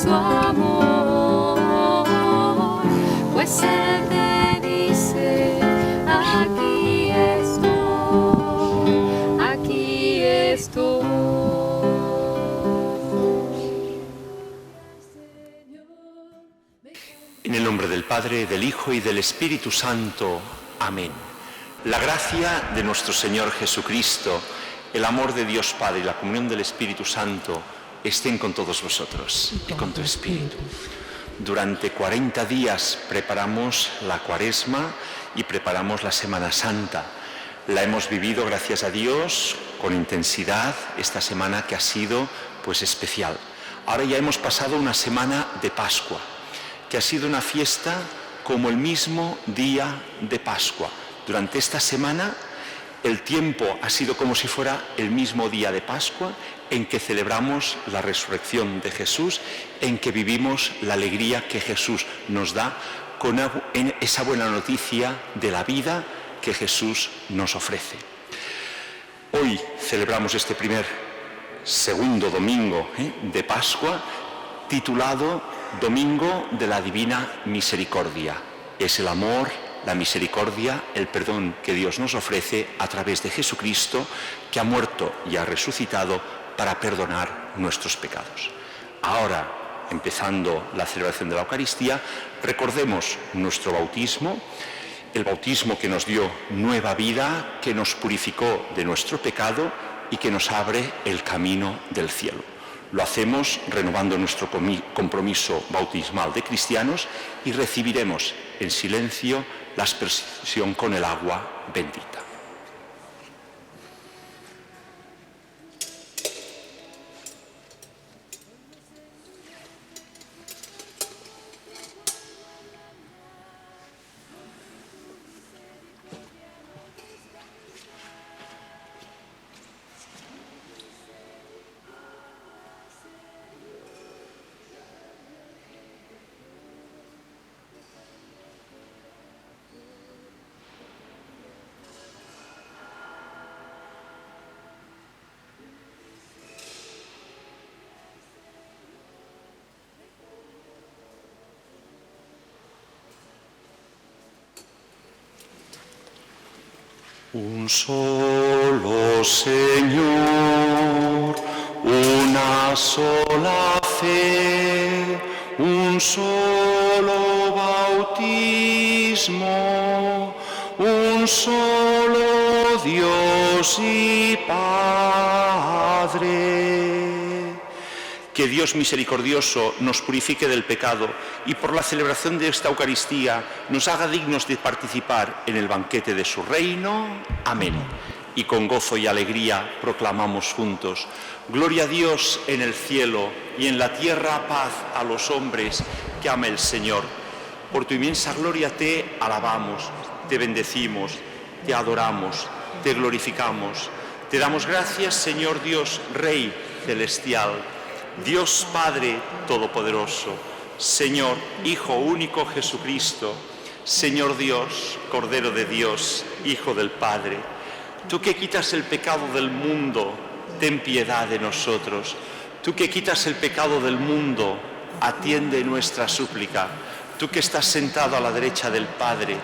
su amor, pues Él te dice, aquí estoy, aquí estoy. En el nombre del Padre, del Hijo y del Espíritu Santo. Amén. La gracia de nuestro Señor Jesucristo, el amor de Dios Padre y la comunión del Espíritu Santo estén con todos vosotros y con tu espíritu. Durante 40 días preparamos la Cuaresma y preparamos la Semana Santa. La hemos vivido, gracias a Dios, con intensidad esta semana que ha sido pues especial. Ahora ya hemos pasado una semana de Pascua, que ha sido una fiesta como el mismo día de Pascua. Durante esta semana el tiempo ha sido como si fuera el mismo día de Pascua, en que celebramos la resurrección de Jesús, en que vivimos la alegría que Jesús nos da con esa buena noticia de la vida que Jesús nos ofrece. Hoy celebramos este segundo domingo de Pascua, titulado Domingo de la Divina Misericordia. Es el amor, la misericordia, el perdón que Dios nos ofrece a través de Jesucristo, que ha muerto y ha resucitado para perdonar nuestros pecados. Ahora, empezando la celebración de la Eucaristía, recordemos nuestro bautismo, el bautismo que nos dio nueva vida, que nos purificó de nuestro pecado y que nos abre el camino del cielo. Lo hacemos renovando nuestro compromiso bautismal de cristianos y recibiremos en silencio la aspersión con el agua bendita. Un solo Señor, una sola fe, un solo bautismo, un solo Dios y Padre. Que Dios misericordioso nos purifique del pecado y por la celebración de esta Eucaristía nos haga dignos de participar en el banquete de su reino. Amén. Y con gozo y alegría proclamamos juntos: Gloria a Dios en el cielo y en la tierra paz a los hombres que ama el Señor. Por tu inmensa gloria te alabamos, te bendecimos, te adoramos, te glorificamos. Te damos gracias, Señor Dios, Rey celestial, Dios Padre Todopoderoso, Señor Hijo único Jesucristo, Señor Dios, Cordero de Dios, Hijo del Padre. Tú que quitas el pecado del mundo, ten piedad de nosotros. Tú que quitas el pecado del mundo, atiende nuestra súplica. Tú que estás sentado a la derecha del Padre,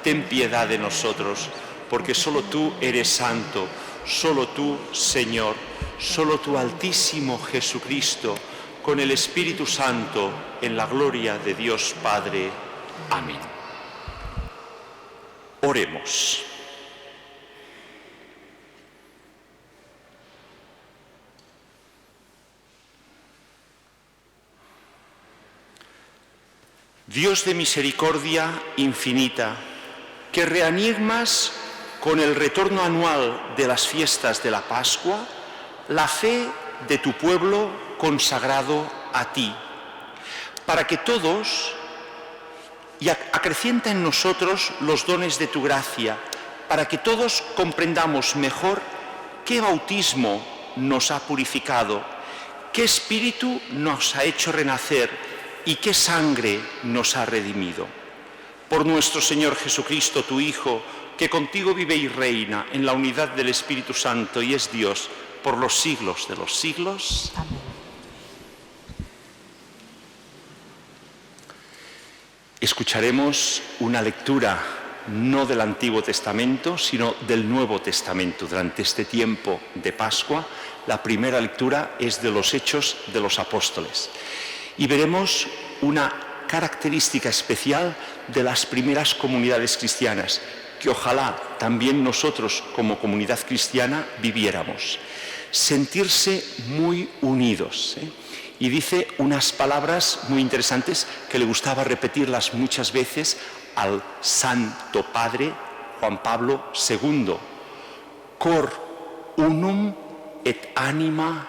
ten piedad de nosotros, porque solo tú eres santo, solo tú, Señor, solo tú, Altísimo Jesucristo, con el Espíritu Santo, en la gloria de Dios Padre. Amén. Oremos. Dios de misericordia infinita, que reanimas con el retorno anual de las fiestas de la Pascua la fe de tu pueblo consagrado a ti, para que todos, y acrecienta en nosotros los dones de tu gracia, para que todos comprendamos mejor qué bautismo nos ha purificado, qué espíritu nos ha hecho renacer y qué sangre nos ha redimido. Por nuestro Señor Jesucristo, tu Hijo, que contigo vive y reina en la unidad del Espíritu Santo y es Dios por los siglos de los siglos. Amén. Escucharemos una lectura no del Antiguo Testamento, sino del Nuevo Testamento. Durante este tiempo de Pascua, la primera lectura es de los Hechos de los Apóstoles. Y veremos una característica especial de las primeras comunidades cristianas, que ojalá también nosotros como comunidad cristiana viviéramos. Sentirse muy unidos. Y dice unas palabras muy interesantes que le gustaba repetirlas muchas veces al Santo Padre Juan Pablo II. Cor unum et anima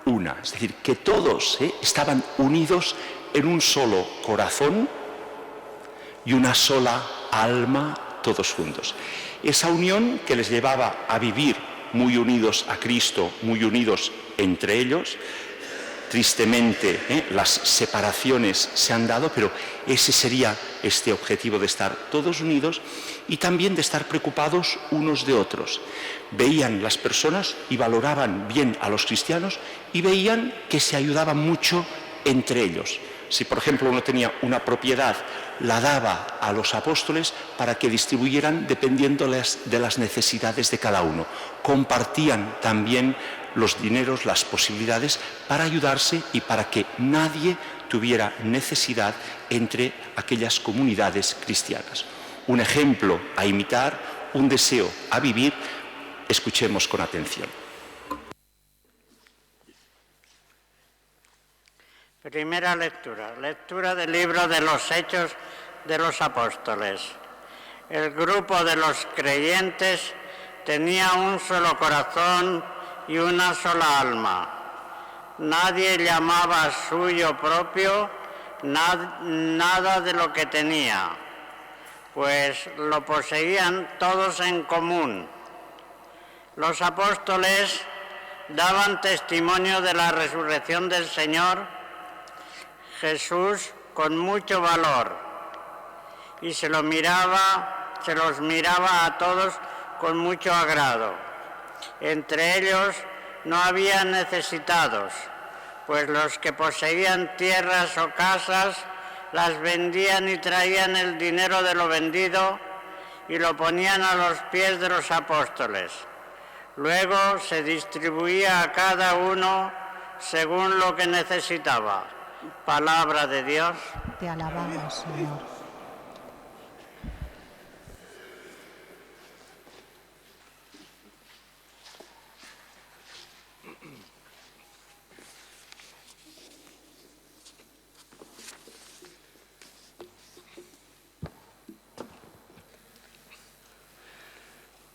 una. Es decir, que todos estaban unidos en un solo corazón y una sola alma, todos juntos. Esa unión que les llevaba a vivir muy unidos a Cristo, muy unidos entre ellos. Tristemente, las separaciones se han dado, pero ese sería este objetivo de estar todos unidos y también de estar preocupados unos de otros. Veían las personas y valoraban bien a los cristianos y veían que se ayudaban mucho entre ellos. Si, por ejemplo, uno tenía una propiedad, la daba a los apóstoles para que distribuyeran dependiendo de las necesidades de cada uno. Compartían también los dineros, las posibilidades para ayudarse y para que nadie tuviera necesidad entre aquellas comunidades cristianas. Un ejemplo a imitar, un deseo a vivir. Escuchemos con atención. Primera lectura. Lectura del libro de los Hechos de los Apóstoles. El grupo de los creyentes tenía un solo corazón y una sola alma. Nadie llamaba suyo propio nada de lo que tenía, pues lo poseían todos en común. Los apóstoles daban testimonio de la resurrección del Señor Jesús con mucho valor, y se los miraba a todos con mucho agrado. Entre ellos no había necesitados, pues los que poseían tierras o casas las vendían y traían el dinero de lo vendido y lo ponían a los pies de los apóstoles. Luego se distribuía a cada uno según lo que necesitaba. Palabra de Dios. Te alabamos, Señor.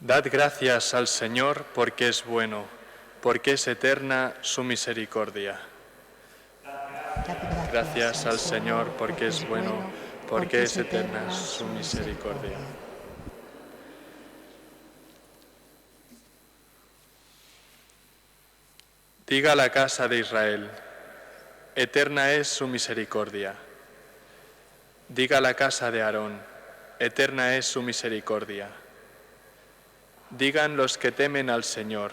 Dad gracias al Señor porque es bueno, porque es eterna su misericordia. Gracias al Señor porque es bueno, porque es eterna su misericordia. Diga la casa de Israel, eterna es su misericordia. Diga la casa de Aarón, eterna es su misericordia. Digan los que temen al Señor,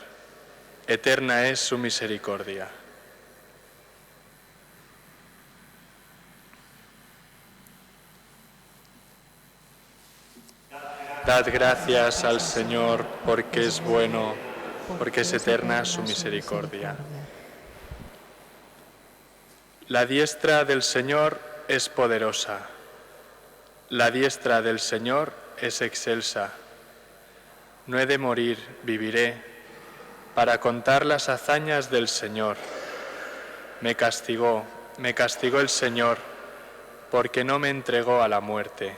eterna es su misericordia. Dad gracias al Señor porque es bueno, porque es eterna su misericordia. La diestra del Señor es poderosa, la diestra del Señor es excelsa. No he de morir, viviré, para contar las hazañas del Señor. Me castigó el Señor, porque no me entregó a la muerte.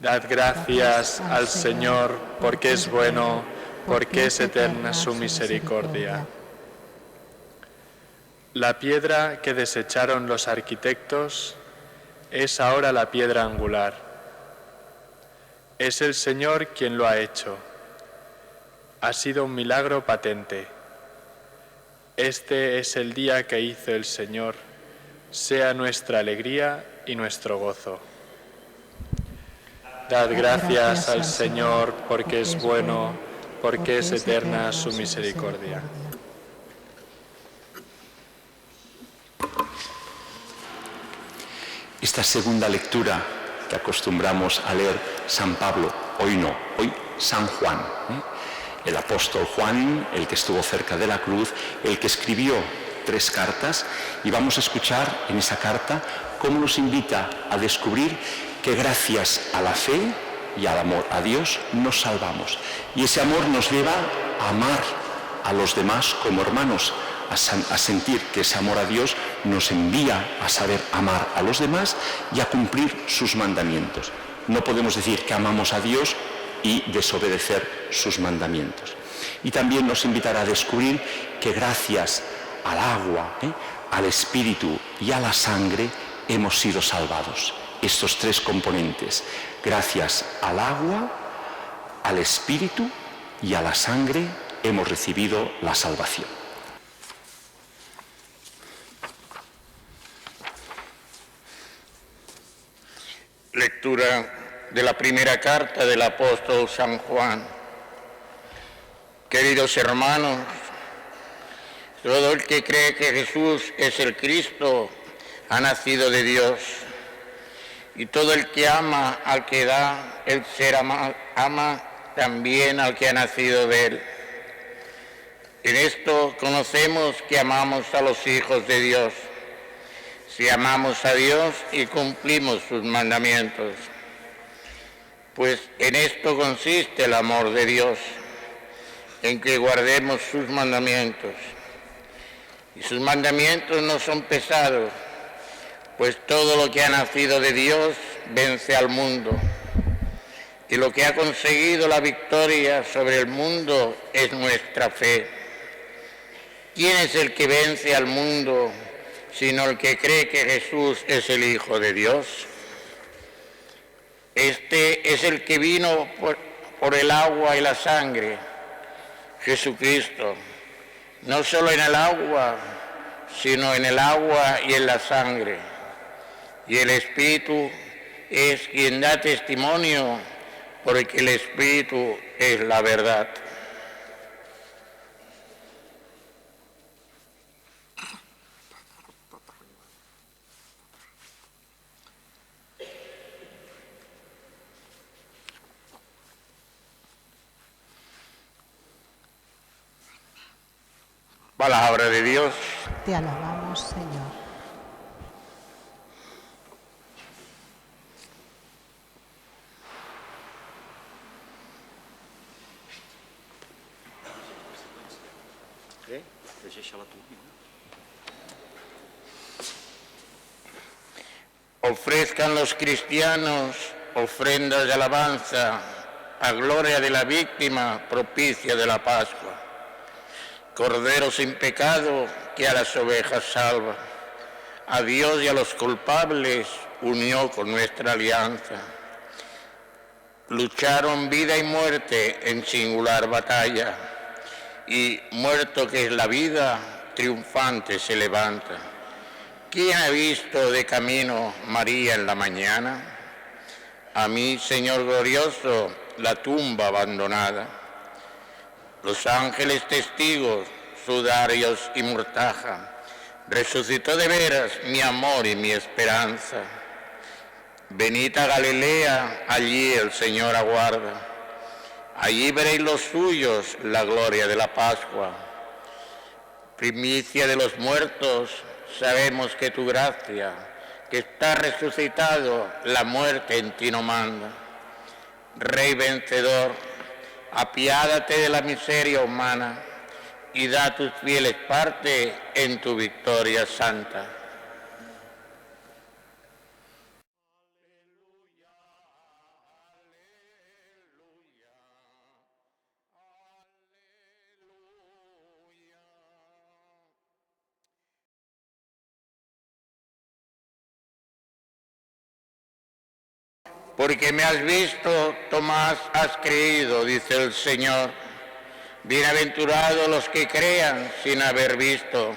Dad gracias al Señor, porque es bueno, porque es eterna su misericordia. La piedra que desecharon los arquitectos es ahora la piedra angular. Es el Señor quien lo ha hecho. Ha sido un milagro patente. Este es el día que hizo el Señor. Sea nuestra alegría y nuestro gozo. Dad gracias al Señor porque es bueno, porque es eterna su misericordia. Esta segunda lectura que acostumbramos a leer San Pablo, hoy no, hoy San Juan, el apóstol Juan, el que estuvo cerca de la cruz, el que escribió 3 cartas, y vamos a escuchar en esa carta cómo nos invita a descubrir que gracias a la fe y al amor a Dios nos salvamos. Y ese amor nos lleva a amar a los demás como hermanos, a sentir que ese amor a Dios nos envía a saber amar a los demás y a cumplir sus mandamientos. No podemos decir que amamos a Dios y desobedecer sus mandamientos. Y también nos invitará a descubrir que gracias al agua, al Espíritu y a la sangre hemos sido salvados. Estos 3 componentes, gracias al agua, al Espíritu y a la sangre, hemos recibido la salvación. Lectura de la primera carta del apóstol San Juan. Queridos hermanos, todo el que cree que Jesús es el Cristo ha nacido de Dios, y todo el que ama al que da el ser ama también al que ha nacido de él. En esto conocemos que amamos a los hijos de Dios, si amamos a Dios y cumplimos sus mandamientos. Pues en esto consiste el amor de Dios, en que guardemos sus mandamientos. Y sus mandamientos no son pesados, pues todo lo que ha nacido de Dios vence al mundo. Y lo que ha conseguido la victoria sobre el mundo es nuestra fe. ¿Quién es el que vence al mundo sino el que cree que Jesús es el Hijo de Dios? Este es el que vino por el agua y la sangre, Jesucristo, no solo en el agua, sino en el agua y en la sangre. Y el Espíritu es quien da testimonio, porque el Espíritu es la verdad. Palabra de Dios. Te alabamos, Señor. Ofrezcan los cristianos ofrendas de alabanza a gloria de la víctima propicia de la Pascua. Cordero sin pecado que a las ovejas salva, a Dios y a los culpables unió con nuestra alianza. Lucharon vida y muerte en singular batalla, y muerto que es la vida, triunfante se levanta. ¿Quién ha visto de camino María en la mañana? A mí, Señor glorioso, la tumba abandonada. Los ángeles testigos, sudarios y mortaja, resucitó de veras mi amor y mi esperanza. Venid a Galilea, allí el Señor aguarda. Allí veréis los suyos la gloria de la Pascua. Primicia de los muertos, sabemos que tu gracia, que está resucitado, la muerte en ti no manda. Rey vencedor, apiádate de la miseria humana y da a tus fieles parte en tu victoria santa. Porque me has visto, Tomás, has creído, dice el Señor. Bienaventurados los que crean sin haber visto.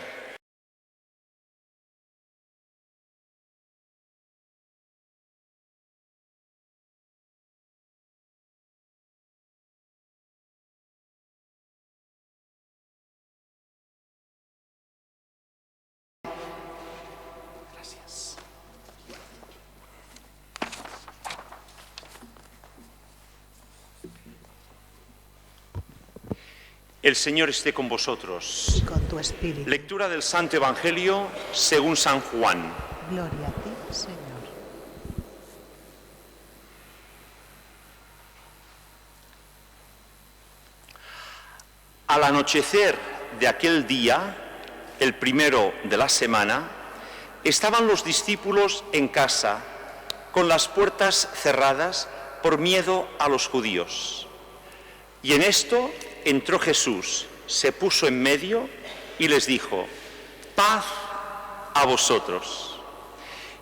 El Señor esté con vosotros. y con tu espíritu. Lectura del Santo Evangelio según San Juan. Gloria a ti, Señor. Al anochecer de aquel día, el primero de la semana, estaban los discípulos en casa, con las puertas cerradas por miedo a los judíos. Y en esto entró Jesús, se puso en medio y les dijo: paz a vosotros.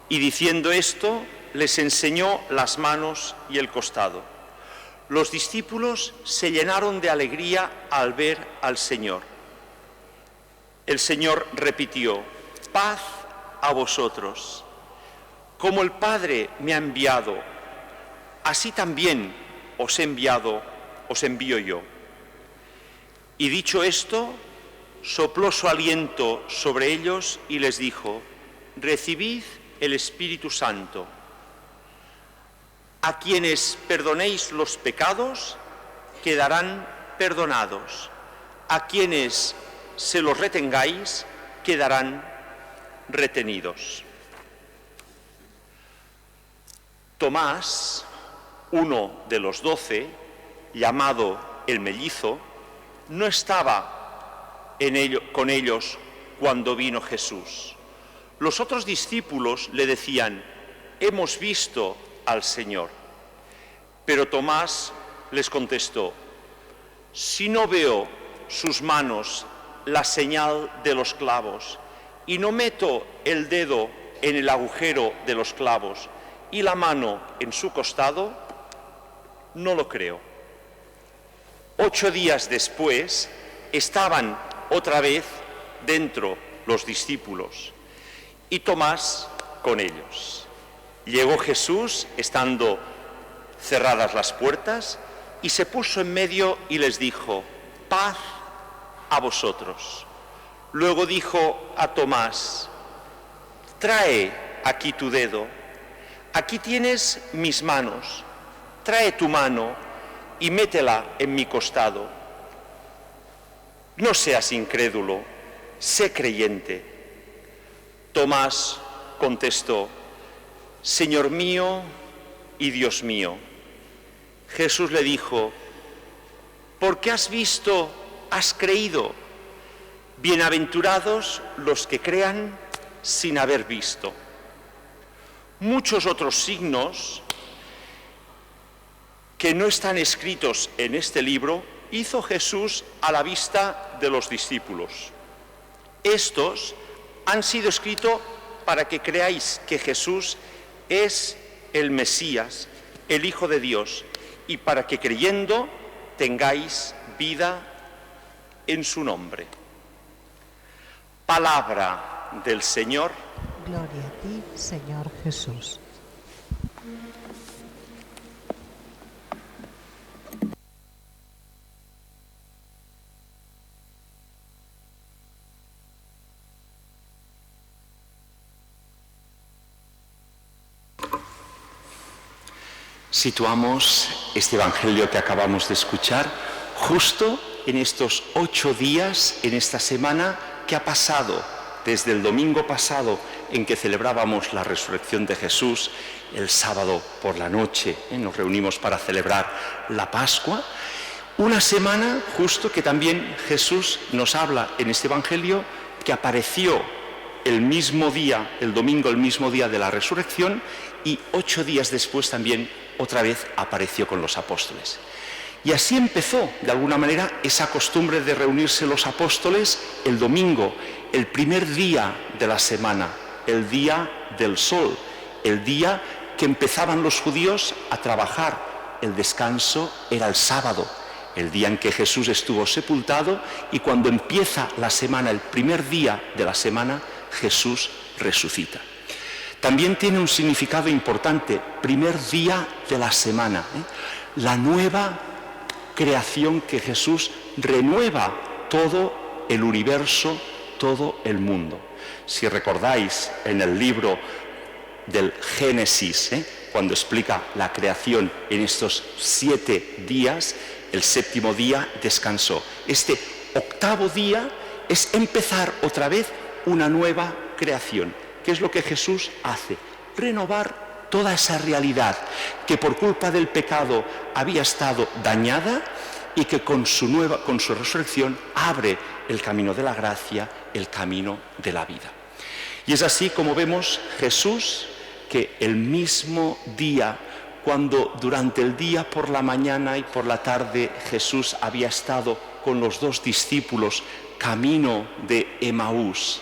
Y diciendo esto, les enseñó las manos y el costado. Los discípulos se llenaron de alegría al ver al Señor. El Señor repitió: paz a vosotros. Como el Padre me ha enviado, así también os envío yo. Y dicho esto, sopló su aliento sobre ellos y les dijo: recibid el Espíritu Santo. A quienes perdonéis los pecados, quedarán perdonados. A quienes se los retengáis, quedarán retenidos. Tomás, uno de los 12, llamado el mellizo, no estaba con ellos cuando vino Jesús. Los otros discípulos le decían: hemos visto al Señor. Pero Tomás les contestó: si no veo sus manos, la señal de los clavos, y no meto el dedo en el agujero de los clavos y la mano en su costado, no lo creo. 8 días después estaban otra vez dentro los discípulos y Tomás con ellos. Llegó Jesús estando cerradas las puertas y se puso en medio y les dijo: paz a vosotros. Luego dijo a Tomás: trae aquí tu dedo, aquí tienes mis manos, trae tu mano y métela en mi costado. No seas incrédulo, sé creyente. Tomás contestó: Señor mío y Dios mío. Jesús le dijo: porque has visto, has creído. Bienaventurados los que crean sin haber visto. Muchos otros signos que no están escritos en este libro hizo Jesús a la vista de los discípulos. Estos han sido escritos para que creáis que Jesús es el Mesías, el Hijo de Dios, y para que creyendo tengáis vida en su nombre. Palabra del Señor. Gloria a ti, Señor Jesús. Situamos este Evangelio que acabamos de escuchar justo en estos 8 días, en esta semana que ha pasado desde el domingo pasado en que celebrábamos la resurrección de Jesús, el sábado por la noche, nos reunimos para celebrar la Pascua. Una semana justo que también Jesús nos habla en este Evangelio que apareció el mismo día, el domingo, el mismo día de la resurrección, y 8 días después también otra vez apareció con los apóstoles. Y así empezó, de alguna manera, esa costumbre de reunirse los apóstoles el domingo, el primer día de la semana, el día del sol, el día que empezaban los judíos a trabajar. El descanso era el sábado, el día en que Jesús estuvo sepultado, y cuando empieza la semana, el primer día de la semana, Jesús resucita. También tiene un significado importante, primer día de la semana, la nueva creación que Jesús renueva todo el universo, todo el mundo. Si recordáis en el libro del Génesis, cuando explica la creación en estos 7 días, el séptimo día descansó. Este octavo día es empezar otra vez una nueva creación. ¿Qué es lo que Jesús hace? Renovar toda esa realidad que por culpa del pecado había estado dañada y que con su resurrección abre el camino de la gracia, el camino de la vida. Y es así como vemos Jesús que el mismo día, cuando durante el día por la mañana y por la tarde Jesús había estado con los dos discípulos camino de Emaús,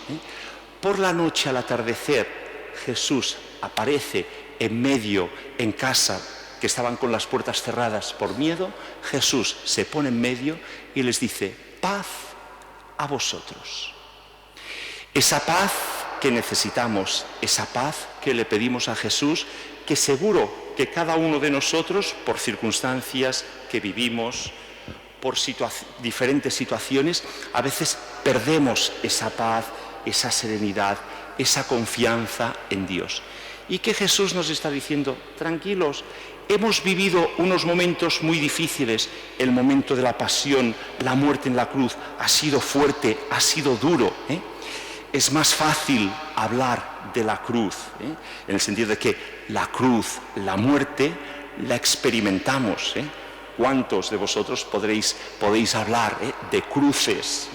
por la noche al atardecer Jesús aparece en medio, en casa, que estaban con las puertas cerradas por miedo. Jesús se pone en medio y les dice: paz a vosotros. Esa paz que necesitamos, esa paz que le pedimos a Jesús, que seguro que cada uno de nosotros, por circunstancias que vivimos, por diferentes situaciones, a veces perdemos esa paz, esa serenidad, esa confianza en Dios. Y que Jesús nos está diciendo: tranquilos, hemos vivido unos momentos muy difíciles, el momento de la pasión, la muerte en la cruz, ha sido fuerte, ha sido duro, Es más fácil hablar de la cruz, en el sentido de que la cruz, la muerte, la experimentamos. ¿Cuántos de vosotros podéis hablar de cruces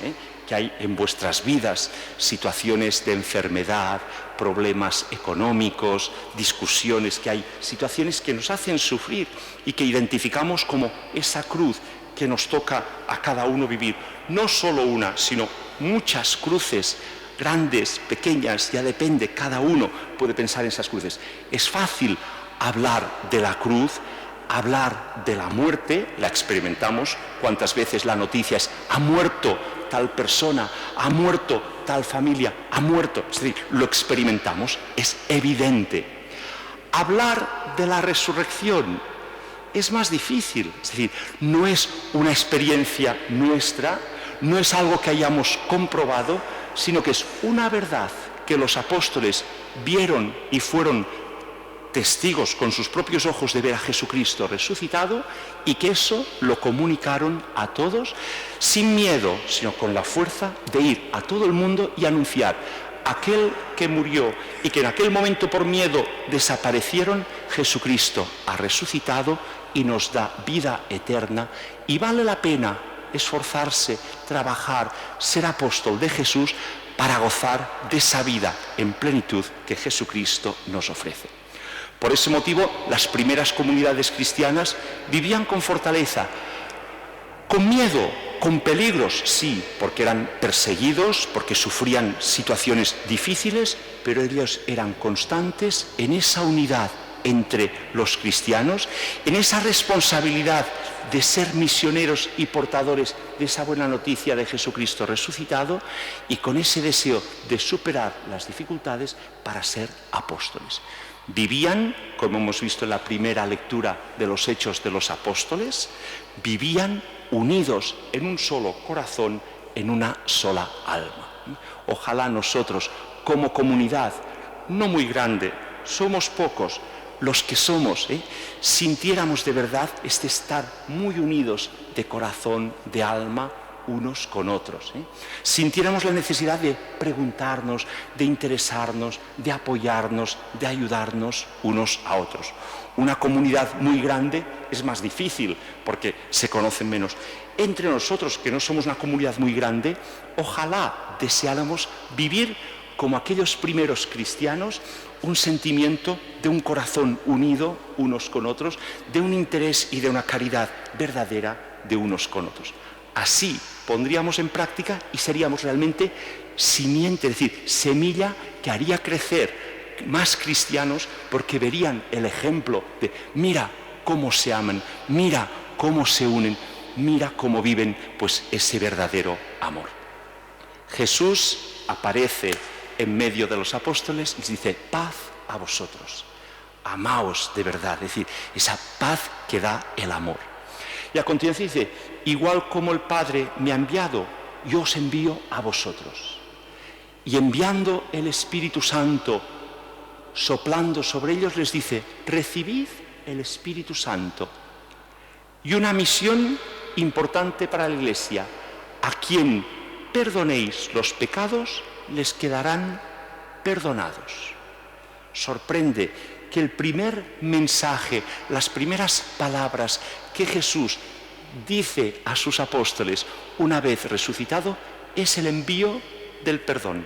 que hay en vuestras vidas? Situaciones de enfermedad, problemas económicos, discusiones que hay, situaciones que nos hacen sufrir y que identificamos como esa cruz que nos toca a cada uno vivir. No solo una, sino muchas cruces, grandes, pequeñas, ya depende, cada uno puede pensar en esas cruces. Es fácil hablar de la cruz, hablar de la muerte, la experimentamos. ¿Cuántas veces la noticia es: ha muerto tal persona, ha muerto tal familia, ha muerto? Es decir, lo experimentamos, es evidente. Hablar de la resurrección es más difícil, es decir, no es una experiencia nuestra, no es algo que hayamos comprobado, sino que es una verdad que los apóstoles vieron y fueron testigos con sus propios ojos de ver a Jesucristo resucitado, y que eso lo comunicaron a todos sin miedo, sino con la fuerza de ir a todo el mundo y anunciar: aquel que murió y que en aquel momento por miedo desaparecieron, Jesucristo ha resucitado y nos da vida eterna, y vale la pena esforzarse, trabajar, ser apóstol de Jesús para gozar de esa vida en plenitud que Jesucristo nos ofrece. Por ese motivo, las primeras comunidades cristianas vivían con fortaleza, con miedo, con peligros, sí, porque eran perseguidos, porque sufrían situaciones difíciles, pero ellos eran constantes en esa unidad entre los cristianos, en esa responsabilidad de ser misioneros y portadores de esa buena noticia de Jesucristo resucitado, y con ese deseo de superar las dificultades para ser apóstoles. Vivían, como hemos visto en la primera lectura de los Hechos de los Apóstoles, vivían unidos en un solo corazón, en una sola alma. Ojalá nosotros, como comunidad, no muy grande, somos pocos los que somos, sintiéramos de verdad este estar muy unidos de corazón, de alma, unos con otros. Sintiéramos la necesidad de preguntarnos, de interesarnos, de apoyarnos, de ayudarnos unos a otros. Una comunidad muy grande es más difícil porque se conocen menos. Entre nosotros, que no somos una comunidad muy grande, ojalá deseáramos vivir como aquellos primeros cristianos, un sentimiento de un corazón unido unos con otros, de un interés y de una caridad verdadera de unos con otros. Así pondríamos en práctica y seríamos realmente simiente, es decir, semilla que haría crecer más cristianos, porque verían el ejemplo de: mira cómo se aman, mira cómo se unen, mira cómo viven pues ese verdadero amor. Jesús aparece en medio de los apóstoles y les dice: paz a vosotros, amaos de verdad, es decir, esa paz que da el amor. Y a continuación dice: igual como el Padre me ha enviado, yo os envío a vosotros. Y enviando el Espíritu Santo, soplando sobre ellos, les dice: recibid el Espíritu Santo. Y una misión importante para la Iglesia: a quien perdonéis los pecados, les quedarán perdonados. Sorprende que el primer mensaje, las primeras palabras que Jesús dice a sus apóstoles una vez resucitado, es el envío del perdón.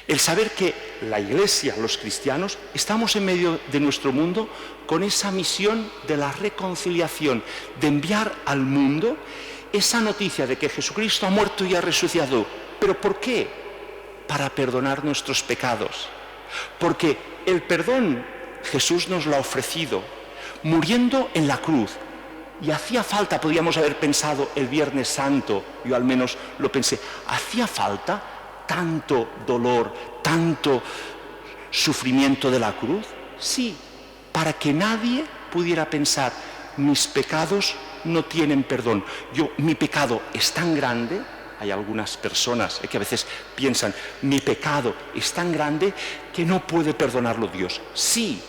El saber que la Iglesia, los cristianos, estamos en medio de nuestro mundo con esa misión de la reconciliación, de enviar al mundo esa noticia de que Jesucristo ha muerto y ha resucitado. ¿Pero por qué? Para perdonar nuestros pecados. Porque el perdón Jesús nos lo ha ofrecido, muriendo en la cruz. Y hacía falta, podríamos haber pensado el Viernes Santo, yo al menos lo pensé, hacía falta tanto dolor, tanto sufrimiento de la cruz. Sí, para que nadie pudiera pensar, mis pecados no tienen perdón. Mi pecado es tan grande, hay algunas personas que a veces piensan, mi pecado es tan grande que no puede perdonarlo Dios. Sí,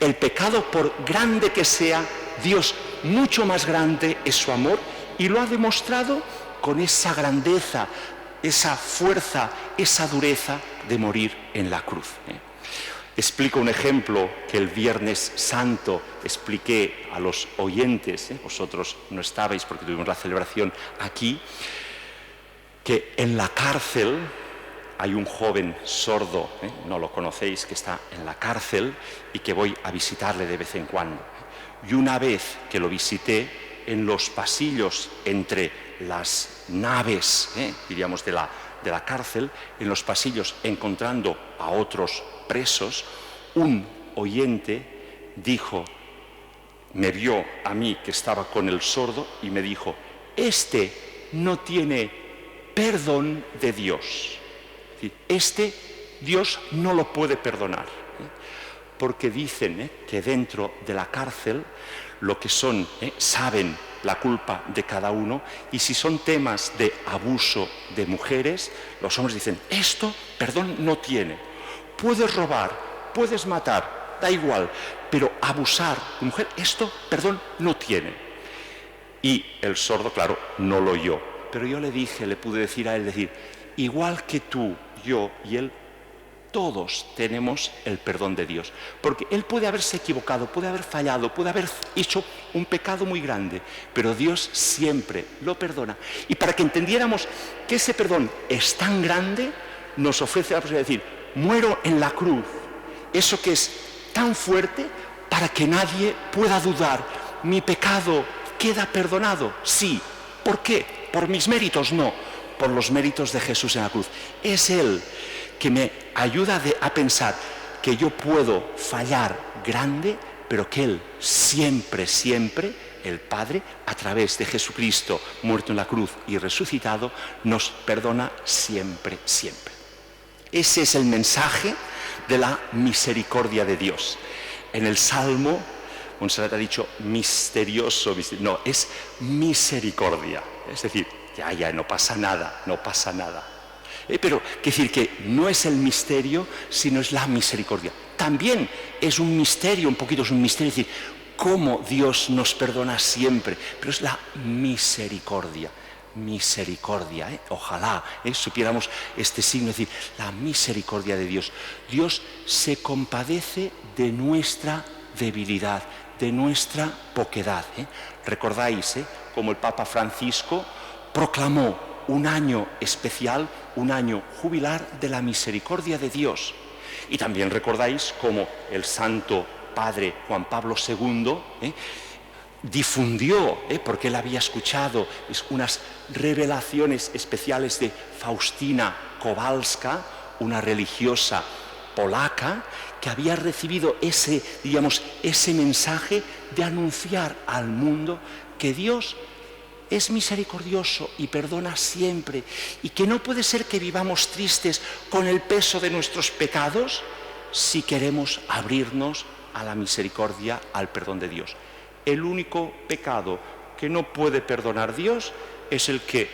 el pecado, por grande que sea, Dios mucho más grande es su amor y lo ha demostrado con esa grandeza, esa fuerza, esa dureza de morir en la cruz. Explico un ejemplo que el Viernes Santo expliqué a los oyentes, vosotros no estabais porque tuvimos la celebración aquí, que en la cárcel hay un joven sordo, no lo conocéis, que está en la cárcel y que voy a visitarle de vez en cuando. Y una vez que lo visité, en los pasillos entre las naves, diríamos, de la cárcel, en los pasillos encontrando a otros presos, un oyente dijo, me vio a mí que estaba con el sordo y me dijo, este no tiene perdón de Dios. Es decir, este Dios no lo puede perdonar. Porque dicen que dentro de la cárcel lo que son, saben la culpa de cada uno, y si son temas de abuso de mujeres, los hombres dicen, esto perdón no tiene. Puedes robar, puedes matar, da igual, pero abusar de mujer, esto perdón no tiene. Y el sordo, claro, no lo oyó. Pero yo le pude decir a él, igual que tú, yo y él, todos tenemos el perdón de Dios, porque Él puede haberse equivocado, puede haber fallado, puede haber hecho un pecado muy grande, pero Dios siempre lo perdona. Y para que entendiéramos que ese perdón es tan grande, nos ofrece la posibilidad de decir, muero en la cruz, eso que es tan fuerte, para que nadie pueda dudar, mi pecado queda perdonado. Sí, ¿por qué? ¿Por mis méritos? No, por los méritos de Jesús en la cruz. Es Él que me ayuda a pensar que yo puedo fallar grande, pero que Él siempre, siempre, el Padre, a través de Jesucristo, muerto en la cruz y resucitado, nos perdona siempre, siempre. Ese es el mensaje de la misericordia de Dios. En el Salmo, Montserrat ha dicho misterioso, no, es misericordia. Es decir, ya, no pasa nada, no pasa nada. Pero quiere decir que no es el misterio, sino es la misericordia. También es un misterio, un poquito es un misterio, es decir, cómo Dios nos perdona siempre, pero es la misericordia. Misericordia, ojalá supiéramos este signo, es decir, la misericordia de Dios. Dios se compadece de nuestra debilidad, de nuestra poquedad. Recordáis como el Papa Francisco proclamó un año especial, un año jubilar de la misericordia de Dios. Y también recordáis cómo el Santo Padre Juan Pablo II difundió, porque él había escuchado unas revelaciones especiales de Faustina Kowalska, una religiosa polaca, que había recibido ese mensaje de anunciar al mundo que Dios es misericordioso y perdona siempre, y que no puede ser que vivamos tristes con el peso de nuestros pecados si queremos abrirnos a la misericordia, al perdón de Dios. El único pecado que no puede perdonar Dios es el que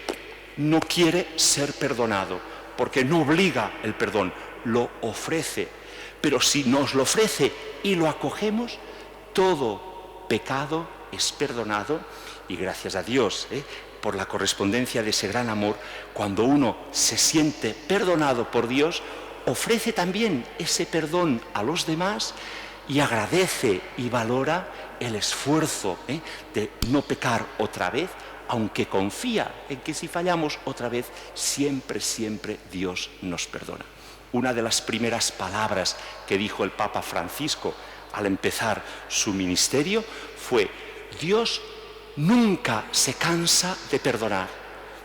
no quiere ser perdonado, porque no obliga el perdón, lo ofrece. Pero si nos lo ofrece y lo acogemos, todo pecado es perdonado. Y gracias a Dios, por la correspondencia de ese gran amor, cuando uno se siente perdonado por Dios, ofrece también ese perdón a los demás y agradece y valora el esfuerzo de no pecar otra vez, aunque confía en que si fallamos otra vez, siempre, siempre Dios nos perdona. Una de las primeras palabras que dijo el Papa Francisco al empezar su ministerio fue: Dios nunca se cansa de perdonar.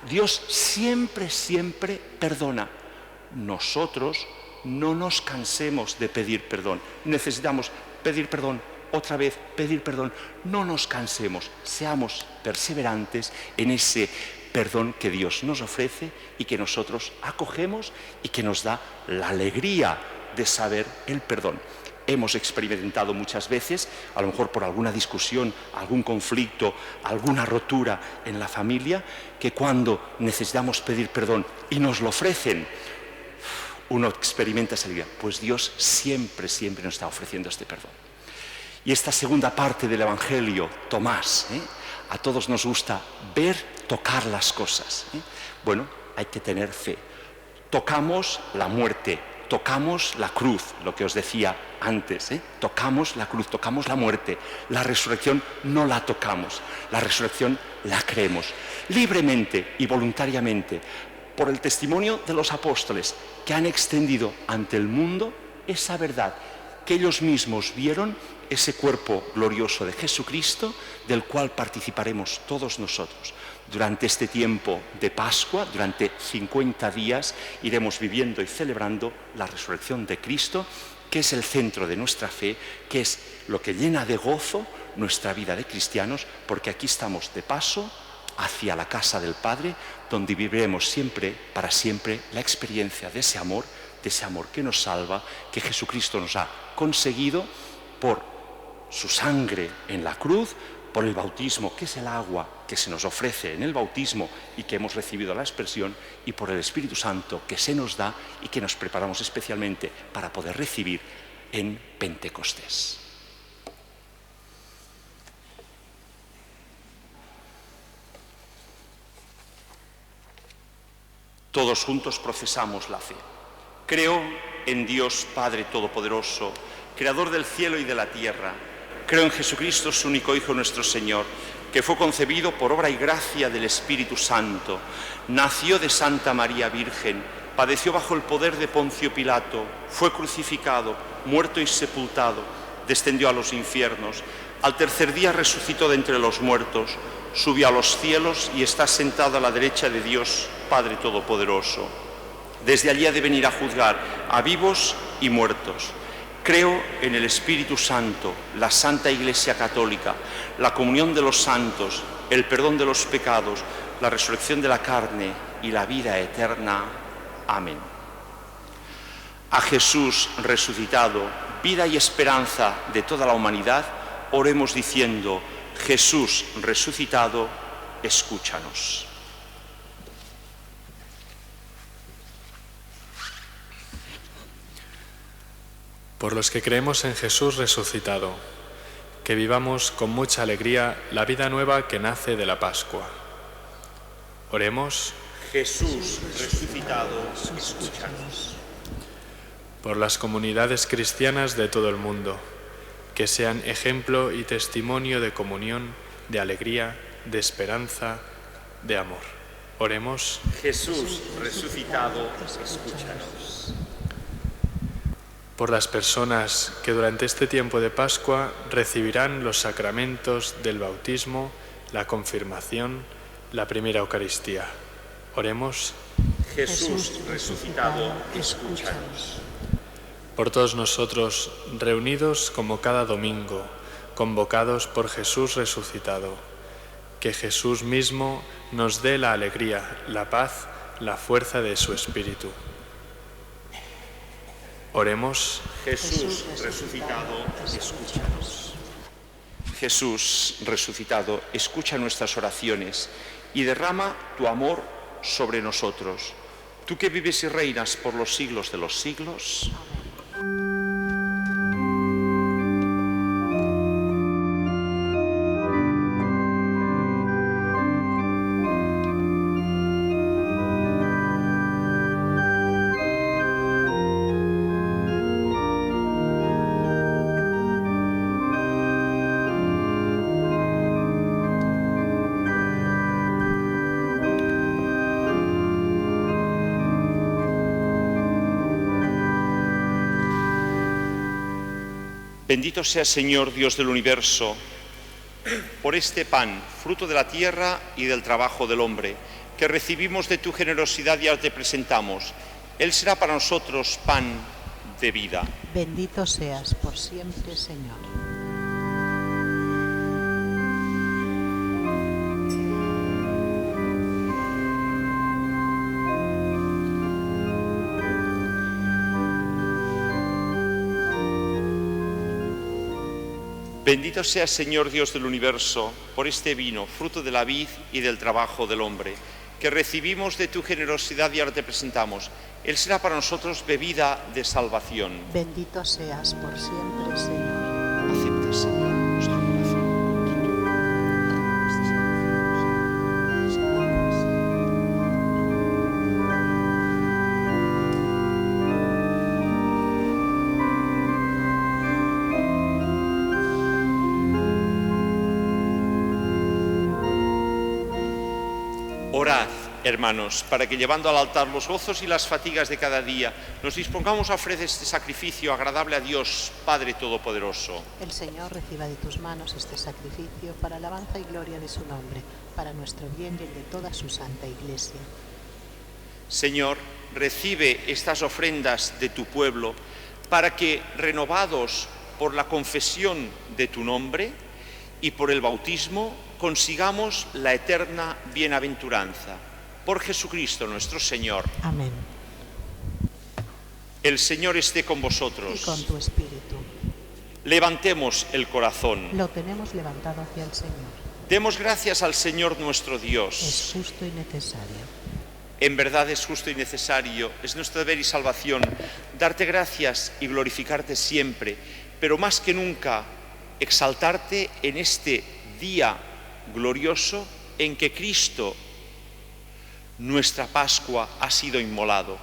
Dios siempre, siempre perdona. Nosotros no nos cansemos de pedir perdón. Necesitamos pedir perdón, otra vez pedir perdón. No nos cansemos, seamos perseverantes en ese perdón que Dios nos ofrece y que nosotros acogemos y que nos da la alegría de saber el perdón. Hemos experimentado muchas veces, a lo mejor por alguna discusión, algún conflicto, alguna rotura en la familia, que cuando necesitamos pedir perdón y nos lo ofrecen, uno experimenta esa alegría. Pues Dios siempre, siempre nos está ofreciendo este perdón. Y esta segunda parte del Evangelio, Tomás, a todos nos gusta ver, tocar las cosas. Bueno, hay que tener fe. Tocamos la muerte, tocamos la cruz, lo que os decía antes, tocamos la cruz, tocamos la muerte. La resurrección no la tocamos, la resurrección la creemos libremente y voluntariamente por el testimonio de los apóstoles que han extendido ante el mundo esa verdad, que ellos mismos vieron ese cuerpo glorioso de Jesucristo, del cual participaremos todos nosotros. Durante este tiempo de Pascua, durante 50 días, iremos viviendo y celebrando la resurrección de Cristo, que es el centro de nuestra fe, que es lo que llena de gozo nuestra vida de cristianos, porque aquí estamos de paso hacia la casa del Padre, donde viviremos siempre, para siempre, la experiencia de ese amor que nos salva, que Jesucristo nos ha conseguido por su sangre en la cruz, por el bautismo, que es el agua que se nos ofrece en el bautismo y que hemos recibido la aspersión, y por el Espíritu Santo que se nos da y que nos preparamos especialmente para poder recibir en Pentecostés. Todos juntos profesamos la fe. Creo en Dios Padre Todopoderoso, Creador del cielo y de la tierra. Creo en Jesucristo, su único Hijo, nuestro Señor, que fue concebido por obra y gracia del Espíritu Santo. Nació de Santa María Virgen, padeció bajo el poder de Poncio Pilato, fue crucificado, muerto y sepultado, descendió a los infiernos. Al tercer día resucitó de entre los muertos, subió a los cielos y está sentado a la derecha de Dios, Padre Todopoderoso. Desde allí ha de venir a juzgar a vivos y muertos. Creo en el Espíritu Santo, la Santa Iglesia Católica, la comunión de los santos, el perdón de los pecados, la resurrección de la carne y la vida eterna. Amén. A Jesús resucitado, vida y esperanza de toda la humanidad, oremos diciendo: Jesús resucitado, escúchanos. Por los que creemos en Jesús resucitado, que vivamos con mucha alegría la vida nueva que nace de la Pascua. Oremos. Jesús resucitado, escúchanos. Por las comunidades cristianas de todo el mundo, que sean ejemplo y testimonio de comunión, de alegría, de esperanza, de amor. Oremos. Jesús resucitado, escúchanos. Por las personas que durante este tiempo de Pascua recibirán los sacramentos del bautismo, la confirmación, la primera Eucaristía. Oremos. Jesús resucitado, escúchanos. Por todos nosotros, reunidos como cada domingo, convocados por Jesús resucitado, que Jesús mismo nos dé la alegría, la paz, la fuerza de su Espíritu. Oremos. Jesús resucitado, escúchanos. Jesús resucitado, escucha nuestras oraciones y derrama tu amor sobre nosotros. Tú que vives y reinas por los siglos de los siglos. Bendito sea, Señor, Dios del universo, por este pan, fruto de la tierra y del trabajo del hombre, que recibimos de tu generosidad y ahora te presentamos. Él será para nosotros pan de vida. Bendito seas por siempre, Señor. Bendito sea, Señor Dios del universo, por este vino, fruto de la vid y del trabajo del hombre, que recibimos de tu generosidad y ahora te presentamos. Él será para nosotros bebida de salvación. Bendito seas por siempre, Señor. Acepta, Señor, nuestro corazón. Orad, hermanos, para que llevando al altar los gozos y las fatigas de cada día, nos dispongamos a ofrecer este sacrificio agradable a Dios, Padre Todopoderoso. El Señor reciba de tus manos este sacrificio para alabanza y gloria de su nombre, para nuestro bien y el de toda su santa Iglesia. Señor, recibe estas ofrendas de tu pueblo, para que, renovados por la confesión de tu nombre y por el bautismo, consigamos la eterna bienaventuranza. Por Jesucristo nuestro Señor. Amén. El Señor esté con Y vosotros. con tu espíritu. Levantemos el corazón. Lo tenemos levantado hacia el Señor. Demos gracias al Señor nuestro Dios. Es justo y necesario. En verdad es justo y necesario, es nuestro deber y salvación, darte gracias y glorificarte siempre, pero más que nunca, exaltarte en este día glorioso en que Cristo, nuestra Pascua, ha sido inmolado,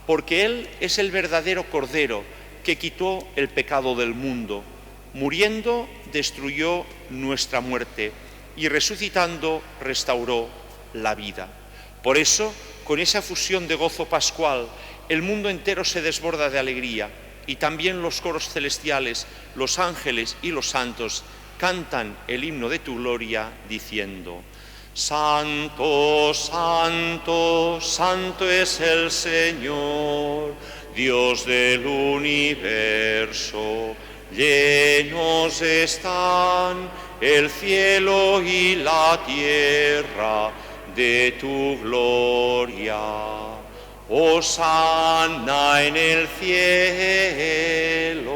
porque Él es el verdadero Cordero que quitó el pecado del mundo, muriendo destruyó nuestra muerte y resucitando restauró la vida. Por eso, con esa fusión de gozo pascual, el mundo entero se desborda de alegría y también los coros celestiales, los ángeles y los santos cantan el himno de tu gloria diciendo: Santo, santo, santo es el Señor, Dios del universo. Llenos están el cielo y la tierra de tu gloria. Hosana en el cielo,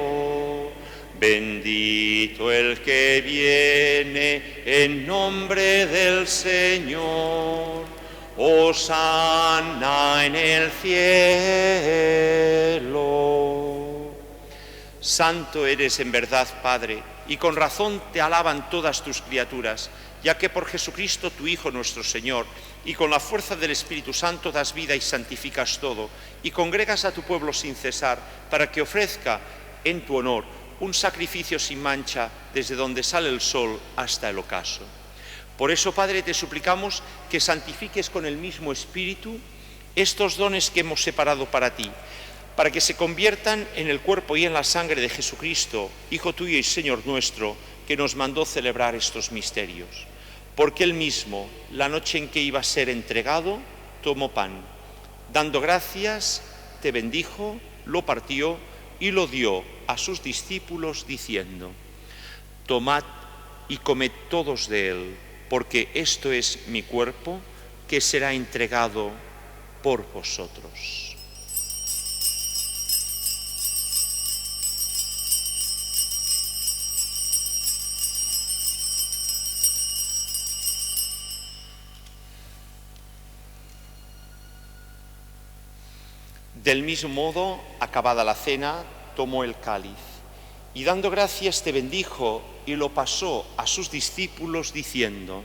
bendito el que viene en nombre del Señor. Hosana en el cielo. Santo eres en verdad, Padre, y con razón te alaban todas tus criaturas, ya que por Jesucristo tu Hijo nuestro Señor, y con la fuerza del Espíritu Santo das vida y santificas todo, y congregas a tu pueblo sin cesar, para que ofrezca en tu honor un sacrificio sin mancha desde donde sale el sol hasta el ocaso. Por eso, Padre, te suplicamos que santifiques con el mismo Espíritu estos dones que hemos separado para ti, para que se conviertan en el cuerpo y en la sangre de Jesucristo, Hijo tuyo y Señor nuestro, que nos mandó celebrar estos misterios. Porque Él mismo, la noche en que iba a ser entregado, tomó pan. Dando gracias, te bendijo, lo partió y lo dio a sus discípulos diciendo: Tomad y comed todos de él, porque esto es mi cuerpo, que será entregado por vosotros. Del mismo modo, acabada la cena, tomó el cáliz y dando gracias te bendijo y lo pasó a sus discípulos diciendo: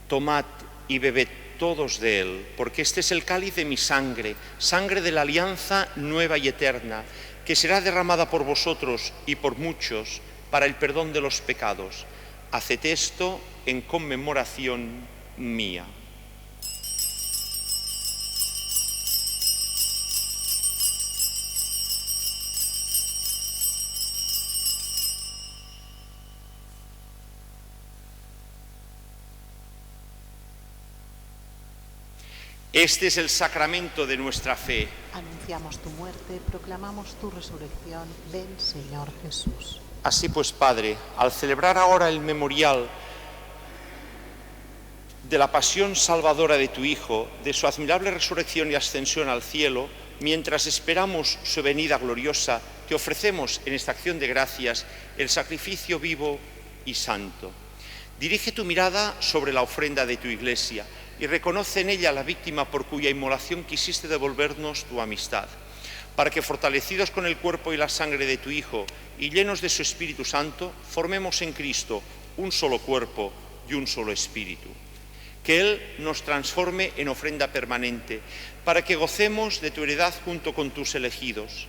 Tomad y bebed todos de él, porque este es el cáliz de mi sangre, sangre de la alianza nueva y eterna, que será derramada por vosotros y por muchos para el perdón de los pecados. Haced esto en conmemoración mía. Este es el sacramento de nuestra fe. Anunciamos tu muerte, proclamamos tu resurrección. Ven, Señor Jesús. Así pues, Padre, al celebrar ahora el memorial de la pasión salvadora de tu Hijo, de su admirable resurrección y ascensión al cielo, mientras esperamos su venida gloriosa, te ofrecemos en esta acción de gracias el sacrificio vivo y santo. Dirige tu mirada sobre la ofrenda de tu Iglesia y reconoce en ella la víctima por cuya inmolación quisiste devolvernos tu amistad, para que, fortalecidos con el cuerpo y la sangre de tu Hijo y llenos de su Espíritu Santo, formemos en Cristo un solo cuerpo y un solo espíritu. Que Él nos transforme en ofrenda permanente, para que gocemos de tu heredad junto con tus elegidos,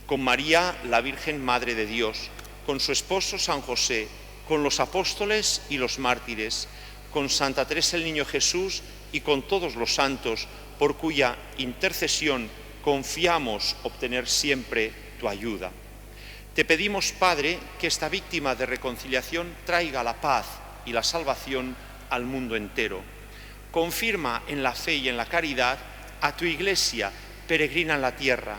con María, la Virgen Madre de Dios, con su esposo San José, con los apóstoles y los mártires, con Santa Teresa el Niño Jesús y con todos los santos, por cuya intercesión confiamos obtener siempre tu ayuda. Te pedimos, Padre, que esta víctima de reconciliación traiga la paz y la salvación al mundo entero. Confirma en la fe y en la caridad a tu Iglesia peregrina en la tierra,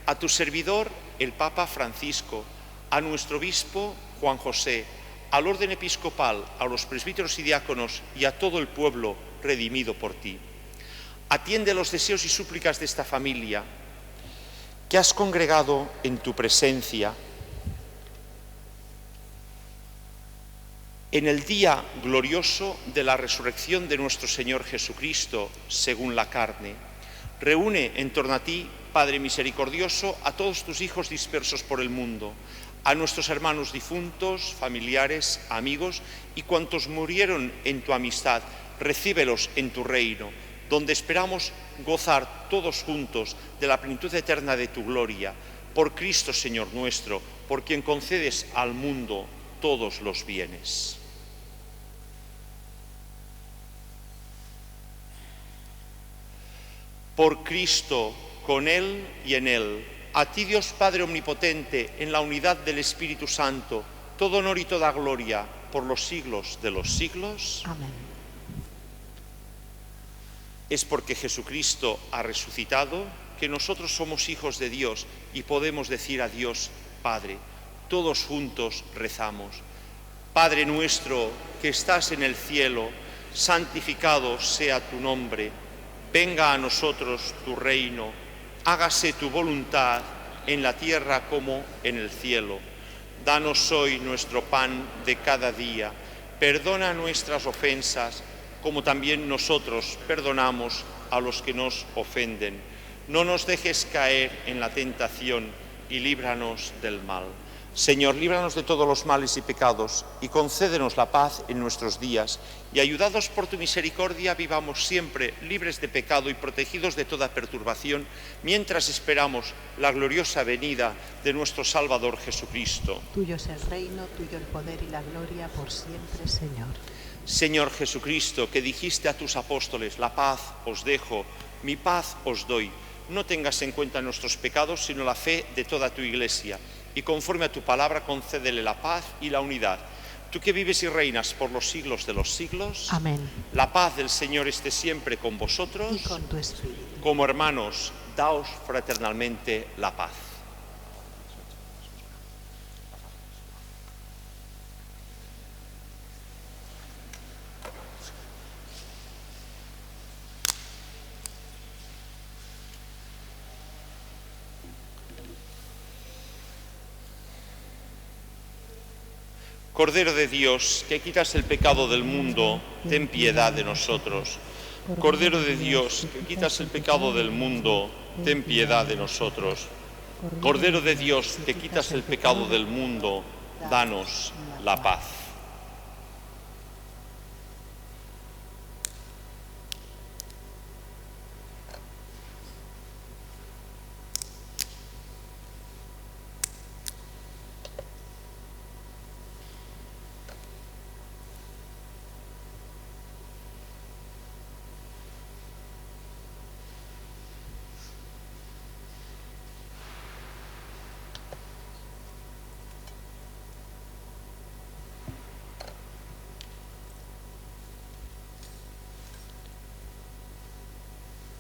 a tu servidor, el Papa Francisco, a nuestro obispo Juan José, al orden episcopal, a los presbíteros y diáconos y a todo el pueblo redimido por ti. Atiende los deseos y súplicas de esta familia que has congregado en tu presencia en el día glorioso de la resurrección de nuestro Señor Jesucristo, según la carne. Reúne en torno a ti, Padre misericordioso, a todos tus hijos dispersos por el mundo, a nuestros hermanos difuntos, familiares, amigos y cuantos murieron en tu amistad. Recíbelos en tu reino, donde esperamos gozar todos juntos de la plenitud eterna de tu gloria. Por Cristo, Señor nuestro, por quien concedes al mundo todos los bienes. Por Cristo, con Él y en Él, a ti, Dios Padre Omnipotente, en la unidad del Espíritu Santo, todo honor y toda gloria por los siglos de los siglos. Amén. Es porque Jesucristo ha resucitado que nosotros somos hijos de Dios y podemos decir a Dios, Padre. Todos juntos rezamos. Padre nuestro que estás en el cielo, santificado sea tu nombre. Venga a nosotros tu reino, hágase tu voluntad en la tierra como en el cielo. Danos hoy nuestro pan de cada día. Perdona nuestras ofensas, como también nosotros perdonamos a los que nos ofenden. No nos dejes caer en la tentación y líbranos del mal. Señor, líbranos de todos los males y pecados y concédenos la paz en nuestros días, y ayudados por tu misericordia vivamos siempre libres de pecado y protegidos de toda perturbación, mientras esperamos la gloriosa venida de nuestro Salvador Jesucristo. Tuyo es el reino, tuyo el poder y la gloria por siempre, Señor. Señor Jesucristo, que dijiste a tus apóstoles, la paz os dejo, mi paz os doy. No tengas en cuenta nuestros pecados, sino la fe de toda tu Iglesia. Y conforme a tu palabra, concédele la paz y la unidad. Tú que vives y reinas por los siglos de los siglos. Amén. La paz del Señor esté siempre con vosotros. Y con tu espíritu. Como hermanos, daos fraternalmente la paz. Cordero de Dios, que quitas el pecado del mundo, ten piedad de nosotros. Cordero de Dios, que quitas el pecado del mundo, ten piedad de nosotros. Cordero de Dios, que quitas el pecado del mundo, danos la paz.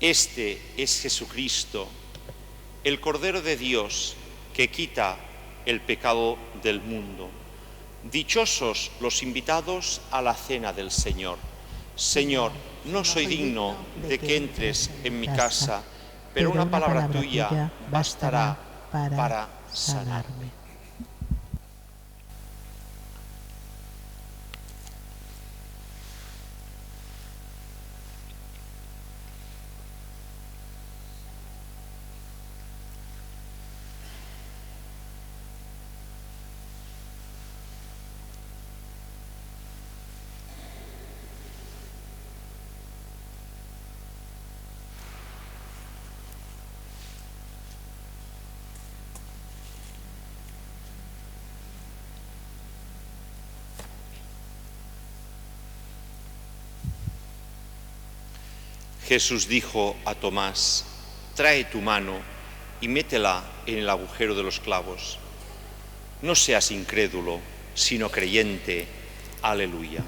Este es Jesucristo, el Cordero de Dios que quita el pecado del mundo. Dichosos los invitados a la cena del Señor. Señor, no soy digno de que entres en mi casa, pero una palabra tuya bastará para sanarme. Jesús dijo a Tomás: trae tu mano y métela en el agujero de los clavos. No seas incrédulo, sino creyente. Aleluya.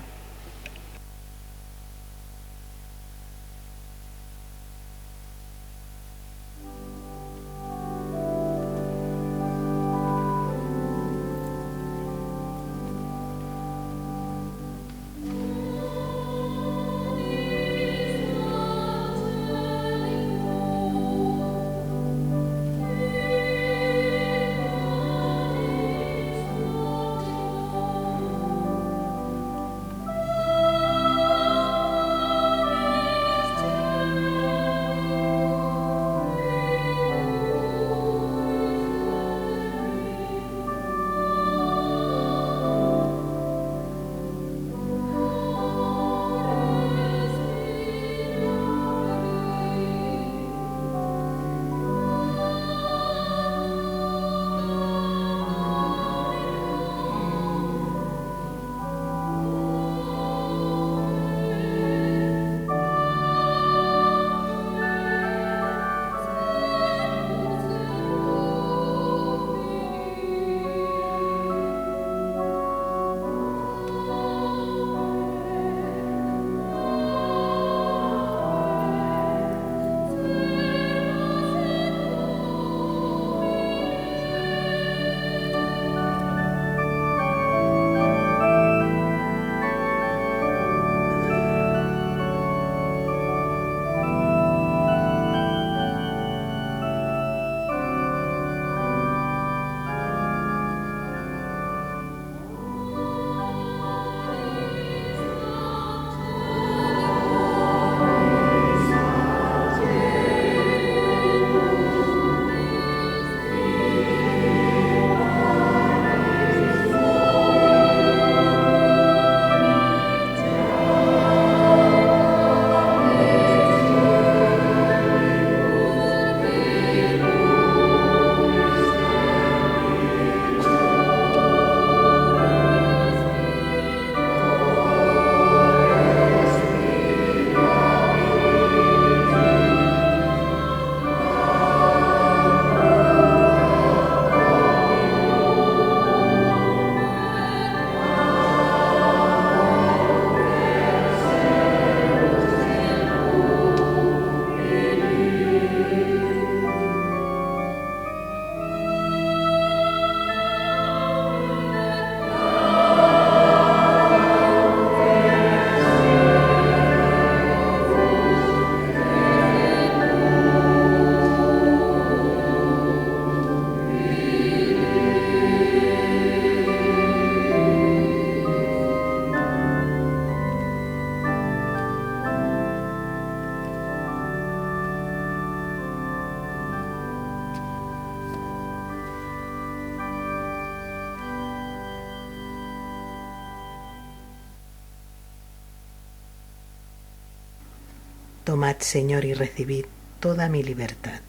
Tomad, Señor, y recibid toda mi libertad,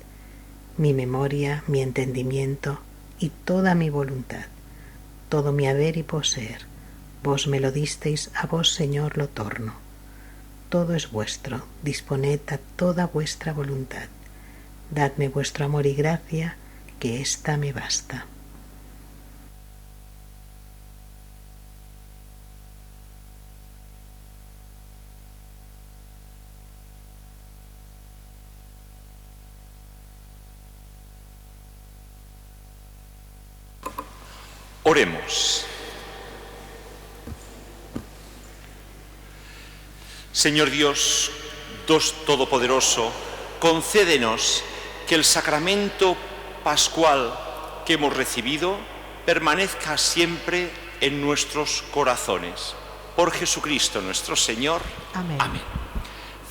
mi memoria, mi entendimiento y toda mi voluntad, todo mi haber y poseer. Vos me lo disteis, a vos, Señor, lo torno. Todo es vuestro, disponed a toda vuestra voluntad. Dadme vuestro amor y gracia, que ésta me basta. Oremos. Señor Dios Todopoderoso, concédenos que el sacramento pascual que hemos recibido permanezca siempre en nuestros corazones. Por Jesucristo nuestro Señor. Amén. Amén.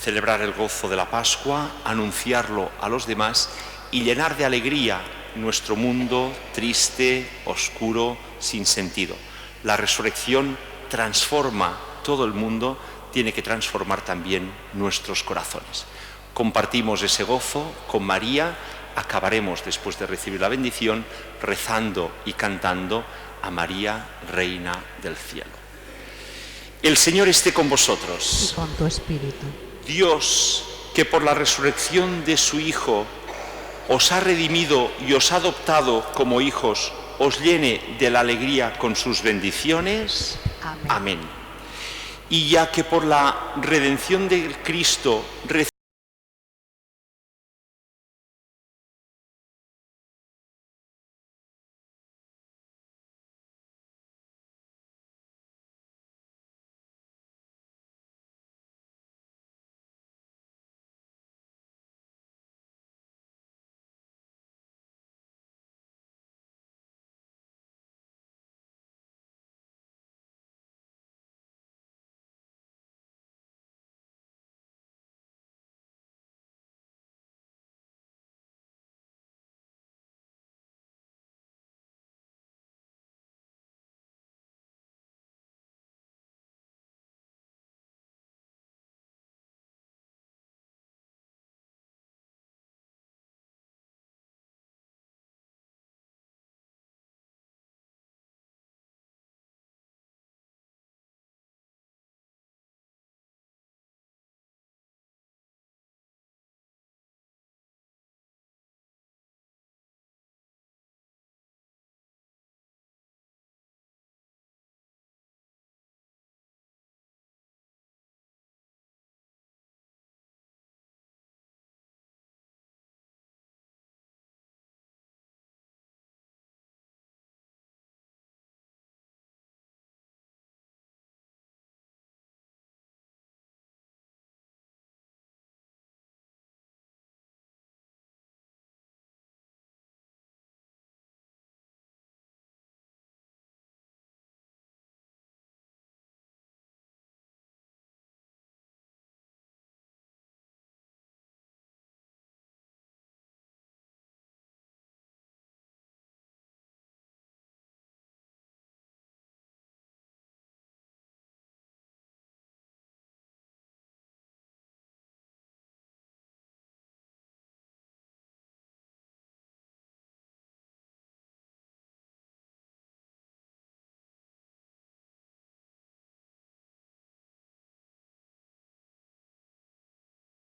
Celebrar el gozo de la Pascua, anunciarlo a los demás y llenar de alegría nuestro mundo triste, oscuro, sin sentido. La resurrección transforma todo el mundo, tiene que transformar también nuestros corazones. Compartimos ese gozo con María, acabaremos después de recibir la bendición rezando y cantando a María, Reina del Cielo. El Señor esté con vosotros. Y con tu espíritu. Dios, que por la resurrección de su Hijo os ha redimido y os ha adoptado como hijos, os llene de la alegría con sus bendiciones. Amén. Amén. Y ya que por la redención de Cristo